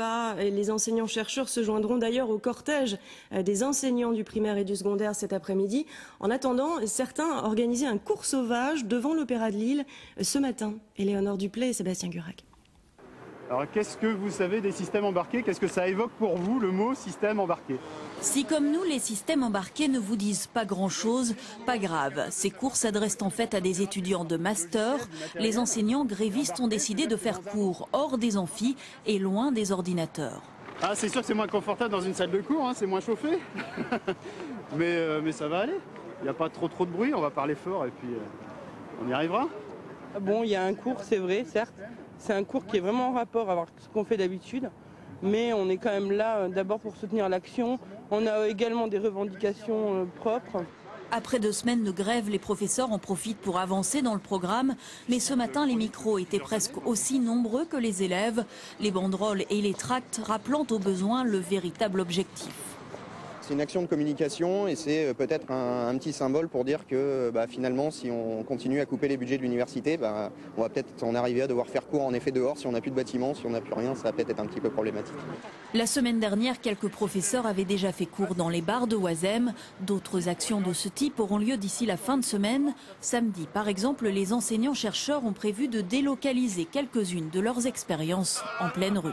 pas. Et les enseignants-chercheurs se joindront d'ailleurs au cortège des enseignants du primaire et du secondaire cet après-midi. En attendant, certains organisaient un cours sauvage devant l'Opéra de Lille ce matin. Éléonore Duplay et Sébastien Gurac. Alors qu'est-ce que vous savez des systèmes embarqués? Qu'est-ce que ça évoque pour vous, le mot système embarqué? Si comme nous, les systèmes embarqués ne vous disent pas grand-chose, pas grave. Ces cours s'adressent en fait à des étudiants de master. Les enseignants grévistes ont décidé de faire cours hors des amphis et loin des ordinateurs. Ah, c'est sûr que c'est moins confortable dans une salle de cours, hein, c'est moins chauffé. mais ça va aller. Il n'y a pas trop de bruit, on va parler fort et puis on y arrivera. Bon, il y a un cours, c'est vrai, certes. C'est un cours qui est vraiment en rapport avec ce qu'on fait d'habitude. Mais on est quand même là d'abord pour soutenir l'action. On a également des revendications propres. Après 2 semaines de grève, les professeurs en profitent pour avancer dans le programme. Mais ce matin, les micros étaient presque aussi nombreux que les élèves. Les banderoles et les tracts rappelant au besoin le véritable objectif. C'est une action de communication et c'est peut-être un petit symbole pour dire que finalement, si on continue à couper les budgets de l'université, on va peut-être en arriver à devoir faire cours en effet dehors. Si on n'a plus de bâtiments, si on n'a plus rien, ça va peut-être être un petit peu problématique. La semaine dernière, quelques professeurs avaient déjà fait cours dans les bars de Oisem. D'autres actions de ce type auront lieu d'ici la fin de semaine. Samedi, par exemple, les enseignants-chercheurs ont prévu de délocaliser quelques-unes de leurs expériences en pleine rue.